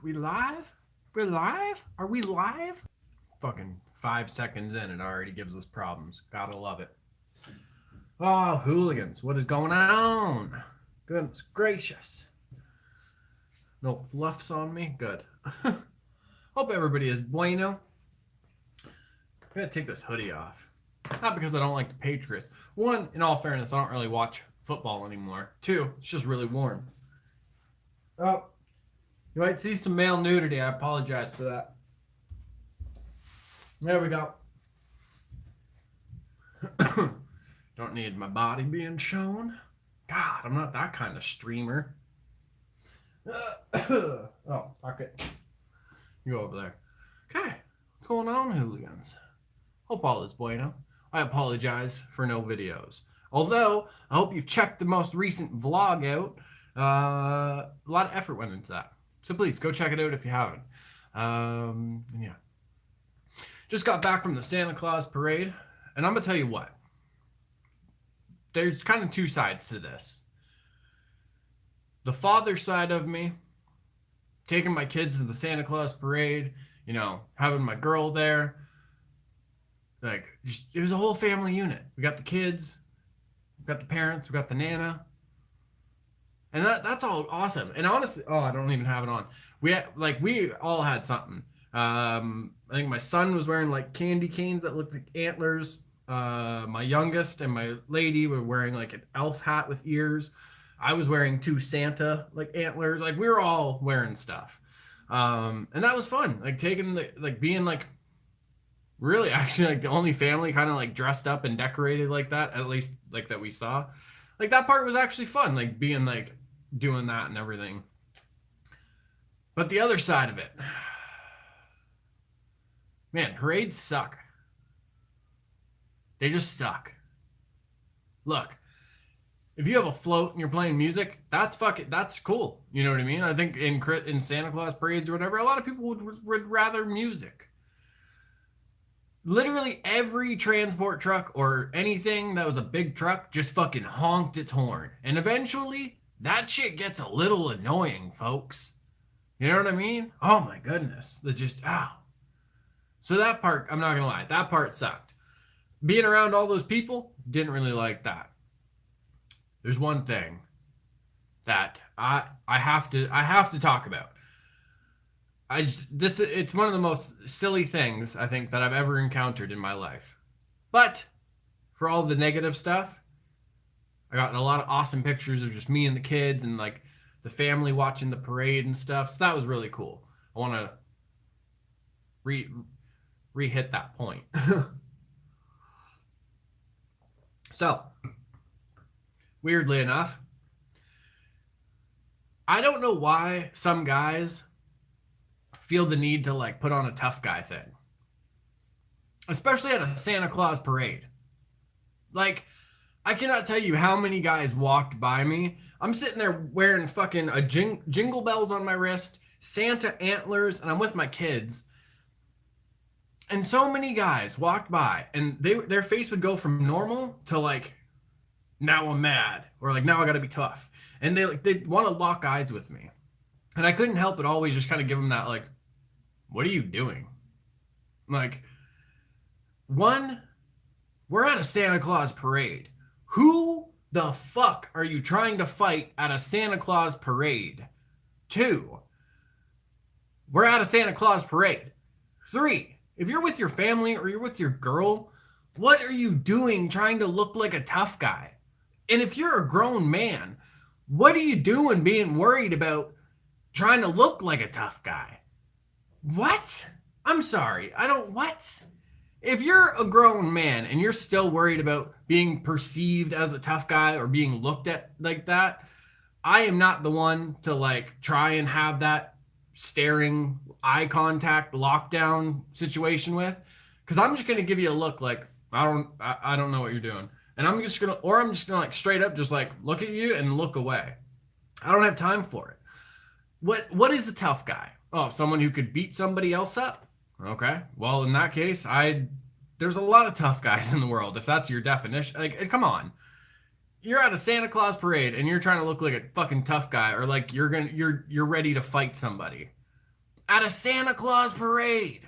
We live? We're live? Are we live? Fucking 5 seconds in, it already gives us problems. Gotta love it. Oh, hooligans, what is going on? Goodness gracious. No fluffs on me? Good. Hope everybody is bueno. I'm gonna take this hoodie off. Not because I don't like the Patriots. One, in all fairness, I don't really watch football anymore. Two, it's just really warm. Oh, you might see some male nudity. I apologize for that. There we go. Don't need my body being shown. God, I'm not that kind of streamer. Oh, fuck it. You go over there. Okay, what's going on, hooligans? Hope all is bueno. I apologize for no videos. Although, I hope you've checked the most recent vlog out. A lot of effort went into that. So please, go check it out if you haven't. And yeah. Just got back from the Santa Claus parade. And I'm going to tell you what. There's kind of two sides to this. The father side of me, taking my kids to the Santa Claus parade, you know, having my girl there. Like, just, it was a whole family unit. We got the kids, we got the parents, we got the Nana. And that's all awesome. And honestly, oh, I don't even have it on. We all had something. I think my son was wearing like candy canes that looked like antlers. My youngest and my lady were wearing like an elf hat with ears. I was wearing two Santa like antlers. Like we were all wearing stuff. And that was fun. Like being like really actually like the only family kind of like dressed up and decorated like that, at least like that we saw. Like that part was actually fun. Like being like doing that and everything. But the other side of it, man, parades suck. They just suck. Look, if you have a float and you're playing music, that's cool. You know what I mean? I think in Santa Claus parades or whatever, a lot of people would rather music. Literally every transport truck or anything that was a big truck just fucking honked its horn. And eventually, that shit gets a little annoying, folks. You know what I mean? Oh my goodness. So that part, I'm not gonna lie, that part sucked. Being around all those people, didn't really like that. There's one thing that I have to talk about. It's one of the most silly things I think that I've ever encountered in my life. But for all the negative stuff, I got a lot of awesome pictures of just me and the kids and like the family watching the parade and stuff. So that was really cool. I want to re-hit that point. So, weirdly enough, I don't know why some guys feel the need to like put on a tough guy thing. Especially at a Santa Claus parade. Like, I cannot tell you how many guys walked by me. I'm sitting there wearing fucking a jingle bells on my wrist, Santa antlers, and I'm with my kids. And so many guys walked by and their face would go from normal to like, now I'm mad, or like, now I gotta be tough. And they want to lock eyes with me. And I couldn't help but always just kind of give them that like, what are you doing? Like, one, we're at a Santa Claus parade. Who the fuck are you trying to fight at a Santa Claus parade? Two, we're at a Santa Claus parade. Three, if you're with your family or you're with your girl, what are you doing trying to look like a tough guy? And if you're a grown man, what are you doing being worried about trying to look like a tough guy? What? I'm sorry. What? If you're a grown man and you're still worried about being perceived as a tough guy or being looked at like that, I am not the one to like try and have that staring eye contact lockdown situation with, because I'm just gonna give you a look like I don't know what you're doing, and I'm just gonna like straight up just like look at you and look away. I don't have time for it. What is a tough guy? Oh, someone who could beat somebody else up. Okay, well in that case, there's a lot of tough guys in the world if that's your definition. Like, come on. You're at a Santa Claus parade and you're trying to look like a fucking tough guy, or like you're ready to fight somebody. at a Santa Claus parade.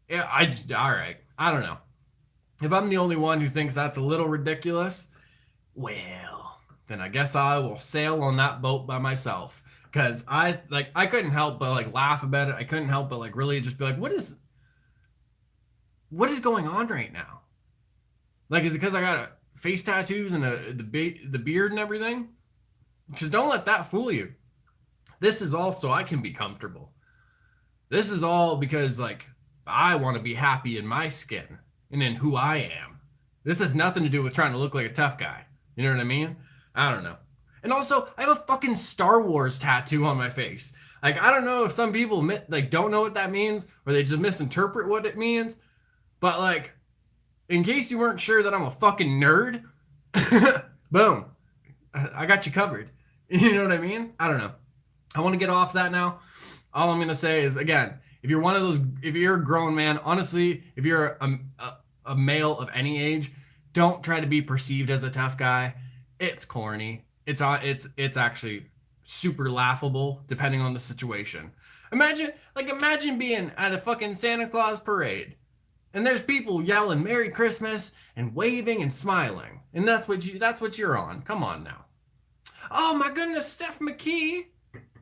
Yeah, all right. I don't know. If I'm the only one who thinks that's a little ridiculous, well, then I guess I will sail on that boat by myself. Cause I couldn't help but like laugh about it. I couldn't help but like really just be like, what is going on right now? Like, is it because I got face tattoos and the beard and everything? Because don't let that fool you. This is all so I can be comfortable. This is all because like I want to be happy in my skin and in who I am. This has nothing to do with trying to look like a tough guy. You know what I mean? I don't know. And also, I have a fucking Star Wars tattoo on my face. Like, I don't know if some people like don't know what that means or they just misinterpret what it means. But like, in case you weren't sure that I'm a fucking nerd, boom, I got you covered. You know what I mean? I don't know. I want to get off that now. All I'm gonna say is, again, if you're one of those, if you're a grown man, honestly, if you're a male of any age, don't try to be perceived as a tough guy. It's corny. It's actually super laughable depending on the situation. Imagine being at a fucking Santa Claus parade and there's people yelling Merry Christmas and waving and smiling. And that's what you're on. Come on now. Oh my goodness, Steph McKee.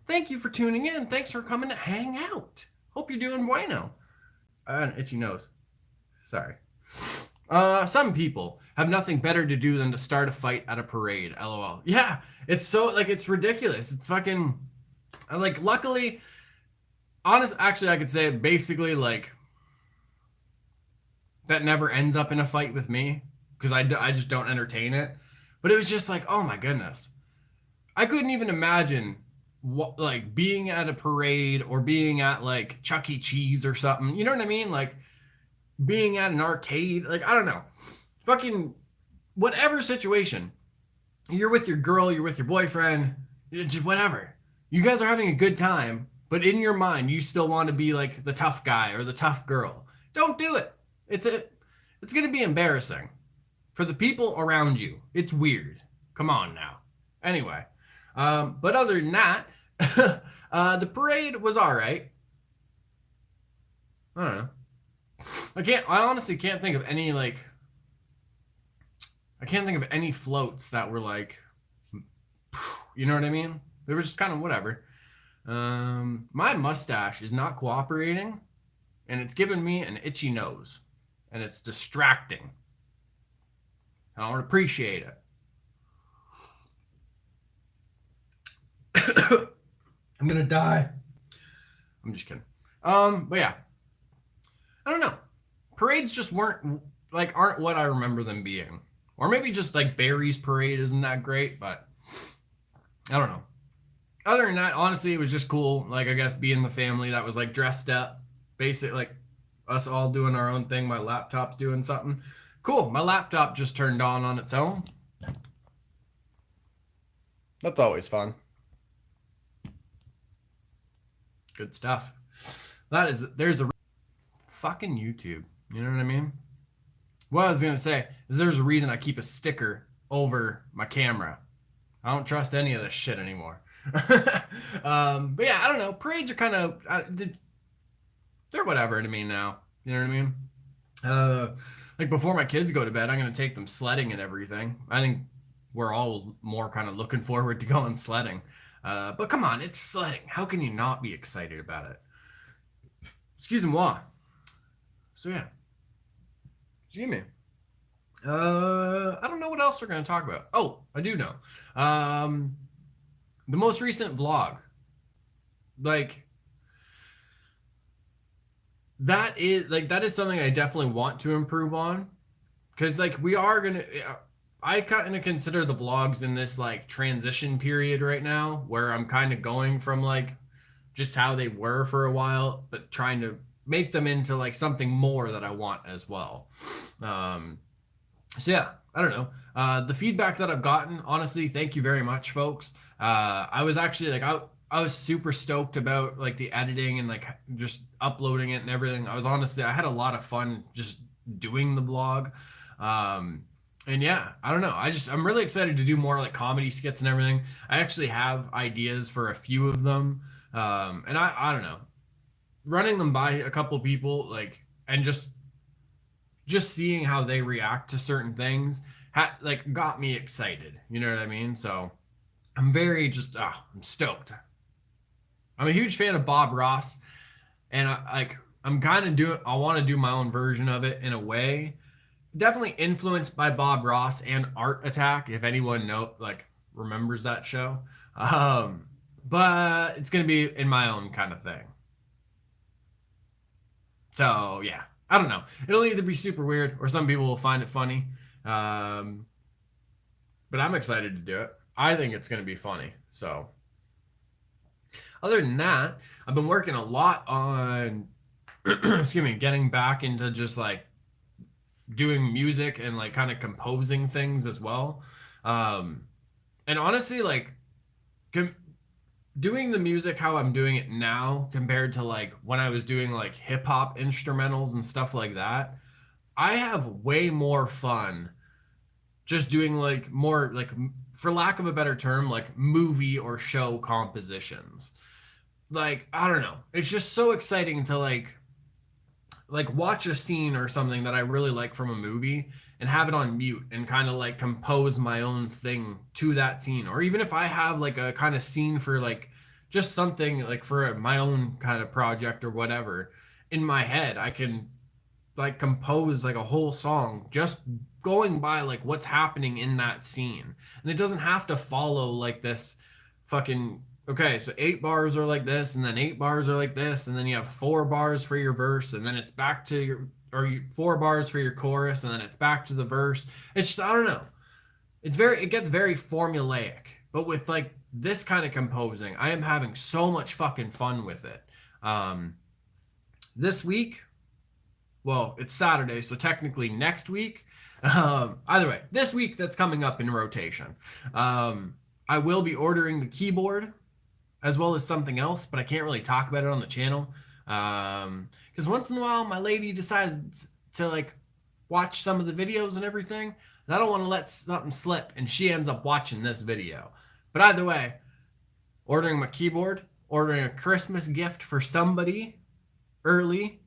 Thank you for tuning in. Thanks for coming to hang out. Hope you're doing bueno. An itchy nose. Sorry. Some people have nothing better to do than to start a fight at a parade. LOL. Yeah, it's so like it's ridiculous. It's fucking like luckily, actually I could say basically like that never ends up in a fight with me because I just don't entertain it. But it was just like, oh my goodness, I couldn't even imagine what like being at a parade or being at like Chuck E. Cheese or something. You know what I mean? Like being at an arcade, like I don't know, fucking whatever situation. You're with your girl, you're with your boyfriend, just whatever. You guys are having a good time, but in your mind, you still want to be like the tough guy or the tough girl. Don't do it. It's going to be embarrassing for the people around you. It's weird. Come on now. Anyway, but other than that, the parade was all right. I don't know. I honestly can't think of any I can't think of any floats that were like, you know what I mean? They were just kind of whatever. My mustache is not cooperating and it's giving me an itchy nose and it's distracting. I don't appreciate it. I'm gonna die. I'm just kidding. But yeah. I don't know. Parades just aren't what I remember them being. Or maybe just like Barry's parade isn't that great, but I don't know. Other than that, honestly, it was just cool. Like, I guess being the family that was like dressed up, basic, like us all doing our own thing. My laptop's doing something. Cool. My laptop just turned on its own. That's always fun. Good stuff. There's a fucking YouTube. You know what I mean? What I was going to say is there's a reason I keep a sticker over my camera. I don't trust any of this shit anymore. But yeah, I don't know. Parades are kind of, they're whatever to me now. You know what I mean? Like before my kids go to bed, I'm going to take them sledding and everything. I think we're all more kind of looking forward to going sledding. But come on, it's sledding. How can you not be excited about it? Excuse-moi. So yeah. Excuse me. I don't know what else we're going to talk about. Oh, I do know. The most recent vlog. Like that is something I definitely want to improve on. Cause like I kind of consider the vlogs in this like transition period right now where I'm kind of going from like just how they were for a while, but trying to make them into like something more that I want as well. So yeah, I don't know. The feedback that I've gotten, honestly, thank you very much, folks. I was actually like, I was super stoked about like the editing and like just uploading it and everything. I had a lot of fun just doing the vlog. And yeah, I don't know. I'm really excited to do more like comedy skits and everything. I actually have ideas for a few of them. And I don't know. running them by a couple people, like, and just seeing how they react to certain things, like, got me excited. You know what I mean? So I'm very just, I'm stoked. I'm a huge fan of Bob Ross, and I'm kind of doing. I want to do my own version of it in a way. Definitely influenced by Bob Ross and Art Attack, if anyone remembers that show. But it's gonna be in my own kind of thing. So yeah, I don't know. It'll either be super weird or some people will find it funny. Um, but I'm excited to do it. I think it's gonna be funny. So other than that, I've been working a lot on excuse me, getting back into just like doing music and like kind of composing things as well. Um, and honestly, like doing the music how I'm doing it now compared to like when I was doing like hip hop instrumentals and stuff like that, I have way more fun just doing like more like, for lack of a better term, like movie or show compositions. Like, I don't know. It's just so exciting to like watch a scene or something that I really like from a movie and have it on mute and kind of like compose my own thing to that scene. Or even if I have like a kind of scene for like just something like for my own kind of project or whatever in my head, I can like compose like a whole song just going by like what's happening in that scene. And it doesn't have to follow like this fucking, okay, so 8 bars are like this, and then 8 bars are like this, and then you have 4 bars for your verse, and then it's back to your, 4 bars for your chorus, and then it's back to the verse. It's just, I don't know. It gets very formulaic. But with like this kind of composing, I am having so much fucking fun with it. This week, well, it's Saturday, so technically next week. Either way, this week that's coming up in rotation. I will be ordering the keyboard as well as something else, but I can't really talk about it on the channel. Because once in a while, my lady decides to like watch some of the videos and everything, and I don't want to let something slip, and she ends up watching this video. But either way, ordering my keyboard, ordering a Christmas gift for somebody early,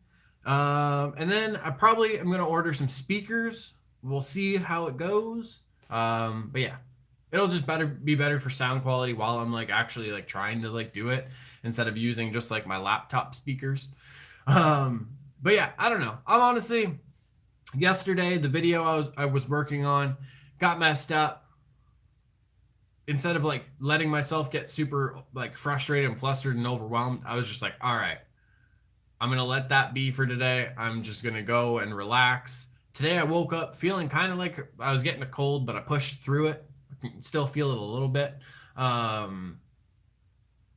and then I probably am gonna order some speakers. We'll see how it goes. But yeah, it'll just be better for sound quality while I'm like actually like trying to like do it instead of using just like my laptop speakers. But yeah, I don't know. I'm honestly, yesterday the video I was working on got messed up. Instead of like letting myself get super like frustrated and flustered and overwhelmed, I was just like, all right, I'm gonna let that be for today. I'm just gonna go and relax. Today I woke up feeling kind of like I was getting a cold, but I pushed through it. I can still feel it a little bit.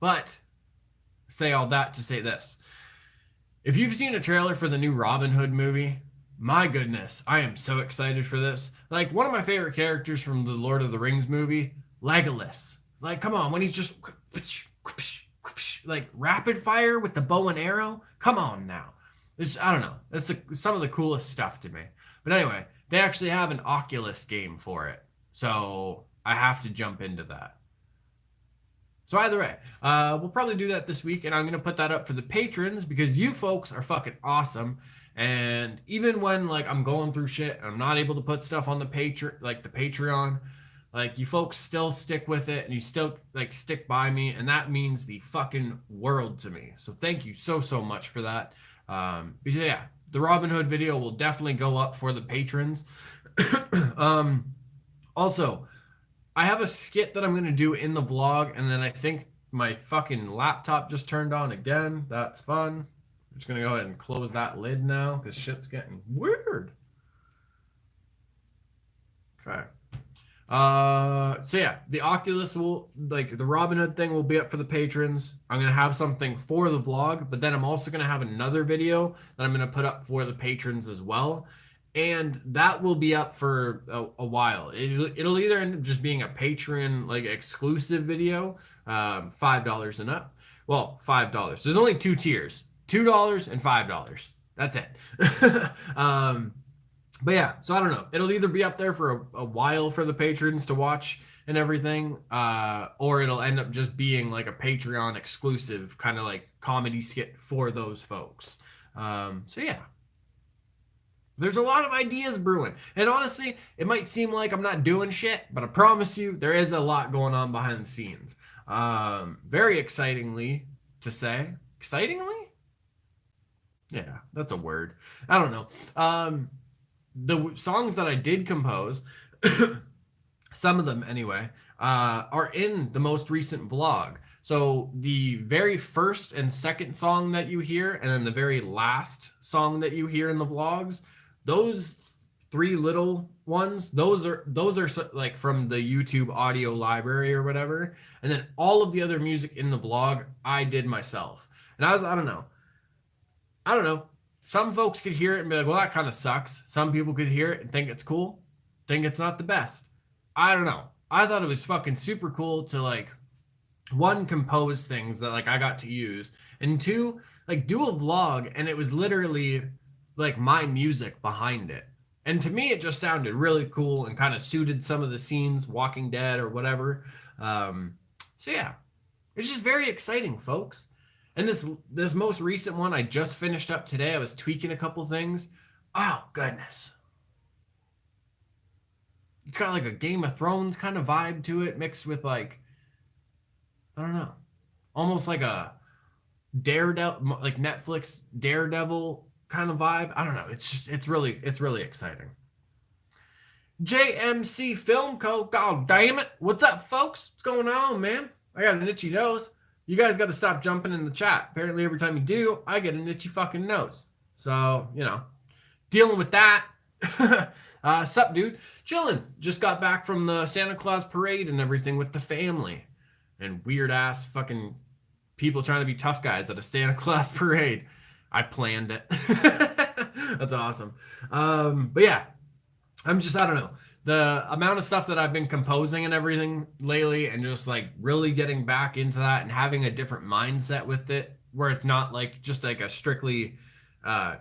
But say all that to say this. If you've seen a trailer for the new Robin Hood movie, my goodness, I am so excited for this. Like, one of my favorite characters from the Lord of the Rings movie, Legolas. Like, come on, when he's just like rapid fire with the bow and arrow. Come on now. I don't know. That's some of the coolest stuff to me. But anyway, they actually have an Oculus game for it. So I have to jump into that. So either way, we'll probably do that this week, and I'm going to put that up for the patrons because you folks are fucking awesome. And even when like I'm going through shit and I'm not able to put stuff on the Patreon, like you folks still stick with it and you still like stick by me, and that means the fucking world to me. So thank you so much for that. Because yeah, the Robin Hood video will definitely go up for the patrons. Also, I have a skit that I'm going to do in the vlog, and then I think my fucking laptop just turned on again. That's fun. I'm just going to go ahead and close that lid now because shit's getting weird. Okay. So yeah, the Oculus will, like, the Robin Hood thing will be up for the patrons. I'm going to have something for the vlog, but then I'm also going to have another video that I'm going to put up for the patrons as well. And that will be up for a while. It'll either end up just being a Patreon like exclusive video, $5 and up. Well, $5. There's only 2 tiers, $2 and $5. That's it. But yeah, so I don't know. It'll either be up there for a while for the patrons to watch, and everything, or it'll end up just being like a Patreon exclusive kind of like comedy skit for those folks. So yeah, there's a lot of ideas brewing. And honestly, it might seem like I'm not doing shit, but I promise you, there is a lot going on behind the scenes. Very excitingly to say. Excitingly? Yeah, that's a word. I don't know. The songs that I did compose, some of them anyway, are in the most recent vlog. So the very first and second song that you hear, and then the very last song that you hear in the vlogs, those three little ones, those are like from the YouTube audio library or whatever. And then all of the other music in the vlog I did myself. And I don't know. Some folks could hear it and be like, well, that kind of sucks. Some people could hear it and think it's cool, think it's not the best. I don't know. I thought it was fucking super cool to like, one, compose things that like I got to use, and two, like do a vlog and it was literally like my music behind it. And to me, it just sounded really cool and kind of suited some of the scenes, Walking Dead or whatever. So yeah, it's just very exciting, folks. And this most recent one I just finished up today. I was tweaking a couple things. Oh, goodness. It's got like a Game of Thrones kind of vibe to it, mixed with like, I don't know, almost like a Daredevil, like Netflix Daredevil kind of vibe. I don't know. It's really exciting. JMC Film Co. God damn it. What's up, folks? What's going on, man? I got an itchy nose. You guys got to stop jumping in the chat. Apparently, every time you do, I get an itchy fucking nose. So, dealing with that. Sup, dude? Chilling. Just got back from the Santa Claus parade and everything with the family. And weird ass fucking people trying to be tough guys at a Santa Claus parade. I planned it. That's awesome. But yeah, I don't know. The amount of stuff that I've been composing and everything lately, and just like really getting back into that and having a different mindset with it, where it's not like just like a strictly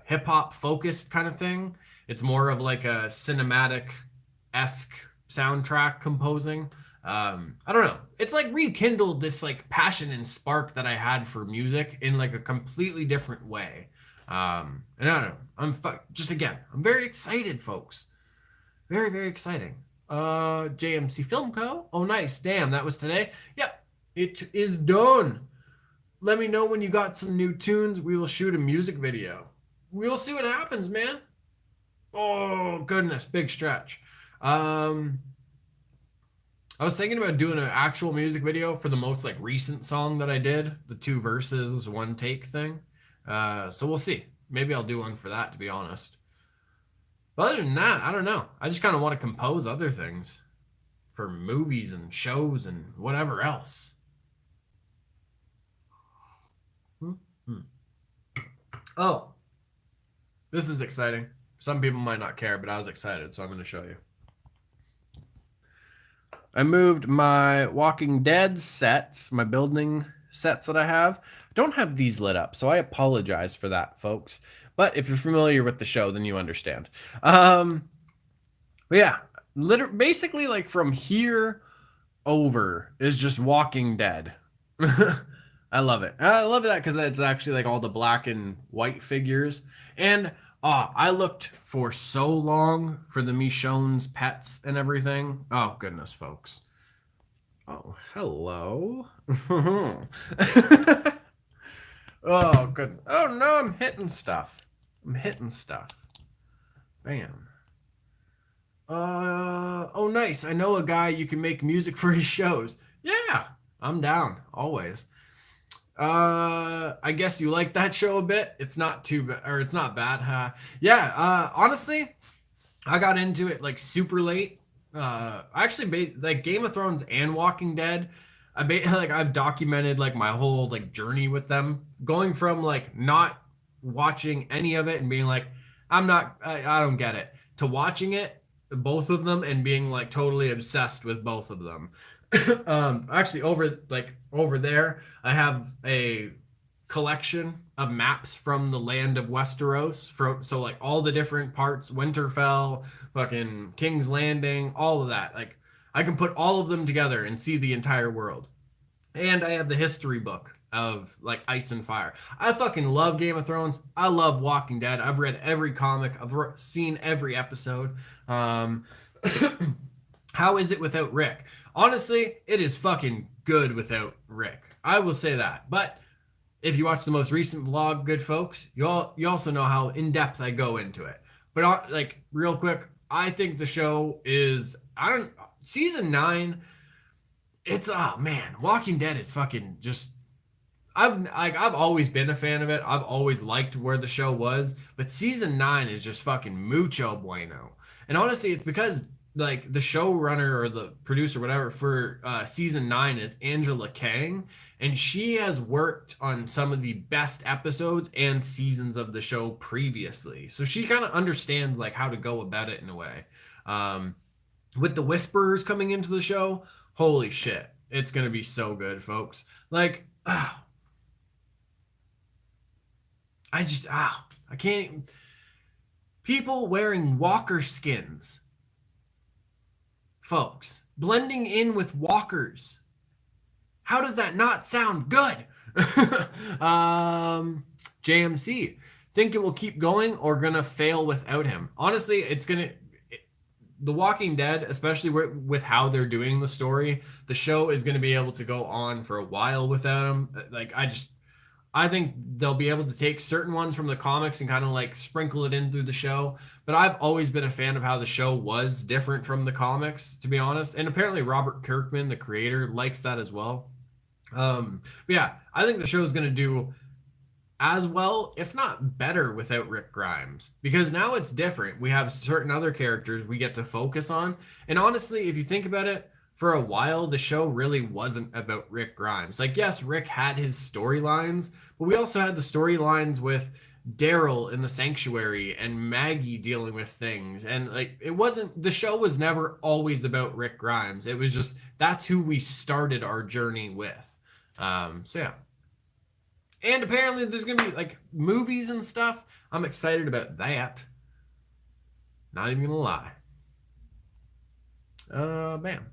hip hop focused kind of thing. It's more of like a cinematic-esque soundtrack composing. I don't know. It's like rekindled this like passion and spark that I had for music in like a completely different way. And I don't know. I'm very excited, folks. Very, very exciting. JMC Film Co. Oh, nice. Damn, that was today. Yep, it is done. Let me know when you got some new tunes. We will shoot a music video. We will see what happens, man. Oh, goodness. Big stretch. I was thinking about doing an actual music video for the most like recent song that I did, the 2 verses, 1 take thing. So we'll see. Maybe I'll do one for that, to be honest. But other than that, I don't know. I just kind of want to compose other things for movies and shows and whatever else. Oh, this is exciting. Some people might not care, but I was excited, so I'm going to show you. I moved my Walking Dead sets, my building sets that I have. I don't have these lit up, so I apologize for that, folks. But if you're familiar with the show, then you understand. But yeah, basically like from here over is just Walking Dead. I love it. I love that because it's actually like all the black and white figures. And I looked for so long for the Michonne's pets and everything. Oh, goodness, folks. Oh, hello. Oh, good. Oh, no, I'm hitting stuff. Bam. Oh, nice. I know a guy you can make music for his shows. Yeah, I'm down. Always. I guess you like that show a bit. It's not too bad, or it's not bad, huh? Yeah, honestly, I got into it like super late. Actually, like Game of Thrones and Walking Dead, I've documented like my whole like journey with them, going from like not watching any of it and being like, I don't get it, to watching it, both of them, and being like totally obsessed with both of them. Actually, over there, I have a collection of maps from the land of Westeros. So like all the different parts, Winterfell, fucking King's Landing, all of that. Like I can put all of them together and see the entire world. And I have the history book of like Ice and Fire. I fucking love Game of Thrones. I love Walking Dead. I've read every comic. I've seen every episode. Um, how is it without Rick? Honestly, it is fucking good without Rick. I will say that. But if you watch the most recent vlog, good folks, you also know how in depth I go into it. But like real quick, I think the show is season 9. It's oh man, Walking Dead is fucking just. I've always been a fan of it. I've always liked where the show was, but season 9 is just fucking mucho bueno. And honestly, it's because like the showrunner or the producer, whatever, for season 9 is Angela Kang, and she has worked on some of the best episodes and seasons of the show previously. So she kind of understands like how to go about it in a way. With the Whisperers coming into the show, holy shit, it's gonna be so good, folks. Like, I can't. People wearing walker skins, folks, blending in with walkers. How does that not sound good? JMC, think it will keep going or gonna fail without him? Honestly, it's gonna. The Walking Dead, especially with how they're doing the story, the show is going to be able to go on for a while without him. Like, I think they'll be able to take certain ones from the comics and kind of like sprinkle it in through the show. But I've always been a fan of how the show was different from the comics, to be honest. And apparently Robert Kirkman, the creator, likes that as well. But yeah, I think the show is going to do as well, if not better, without Rick Grimes, because now it's different. We have certain other characters we get to focus on. And honestly, if you think about it, for a while, the show really wasn't about Rick Grimes. Like, yes, Rick had his storylines, but we also had the storylines with Daryl in the sanctuary and Maggie dealing with things. And like, the show was never always about Rick Grimes. It was just, that's who we started our journey with. So yeah. And apparently there's going to be like movies and stuff. I'm excited about that. Not even going to lie. Bam.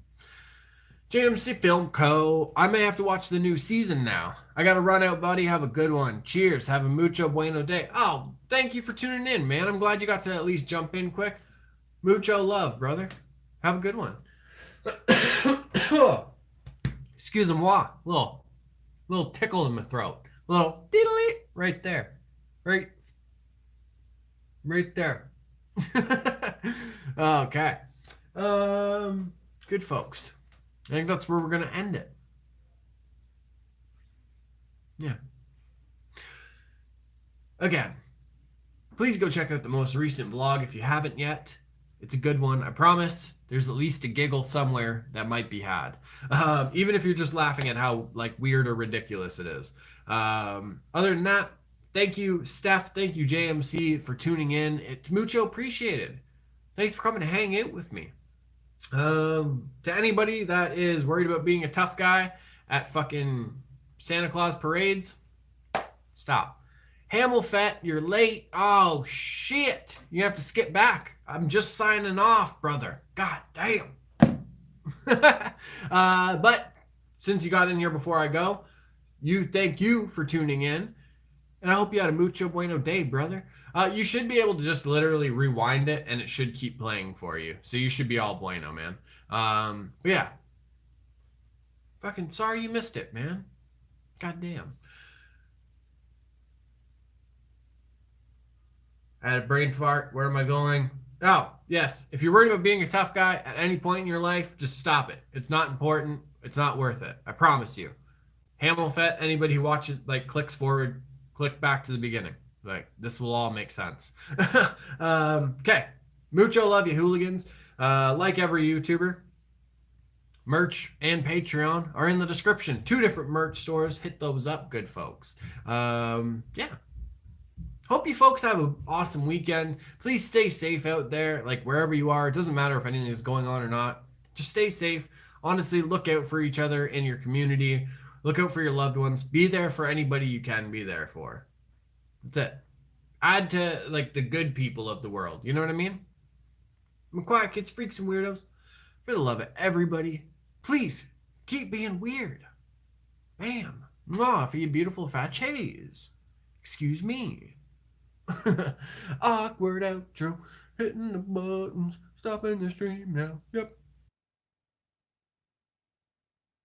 JMC Film Co. I may have to watch the new season now. I got to run out, buddy. Have a good one. Cheers. Have a mucho bueno day. Oh, thank you for tuning in, man. I'm glad you got to at least jump in quick. Mucho love, brother. Have a good one. Excuse moi. Little tickle in my throat. Little diddly right there. Right there. Okay. Good folks. I think that's where we're going to end it. Yeah. Again, please go check out the most recent vlog if you haven't yet. It's a good one. I promise there's at least a giggle somewhere that might be had. Even if you're just laughing at how like weird or ridiculous it is. Other than that, thank you, Steph. Thank you, JMC, for tuning in. It's mucho appreciated. Thanks for coming to hang out with me. To anybody that is worried about being a tough guy at fucking Santa Claus parades, stop. Hamilfet, you're late. Oh, shit. You have to skip back. I'm just signing off, brother. God damn. But since you got in here before I go, thank you for tuning in. And I hope you had a mucho bueno day, brother. You should be able to just literally rewind it and it should keep playing for you. So you should be all bueno, man. But yeah. Fucking sorry you missed it, man. God damn. I had a brain fart. Where am I going? Oh, yes. If you're worried about being a tough guy at any point in your life, just stop it. It's not important. It's not worth it. I promise you. Hamilfet, anybody who watches, like, clicks forward, click back to the beginning. Like, this will all make sense. Okay. Mucho love you, hooligans. Like every YouTuber, merch and Patreon are in the description. 2 different merch stores. Hit those up, good folks. Yeah. Hope you folks have an awesome weekend. Please stay safe out there, like wherever you are. It doesn't matter if anything is going on or not. Just stay safe. Honestly, look out for each other in your community. Look out for your loved ones. Be there for anybody you can be there for. That's it. Add to like the good people of the world. You know what I mean? I'm quiet, kids, freaks, and weirdos. For the love of everybody, please keep being weird. Bam. Mwah, for you beautiful fat chays. Excuse me. Awkward outro. Hitting the buttons. Stopping the stream now. Yep.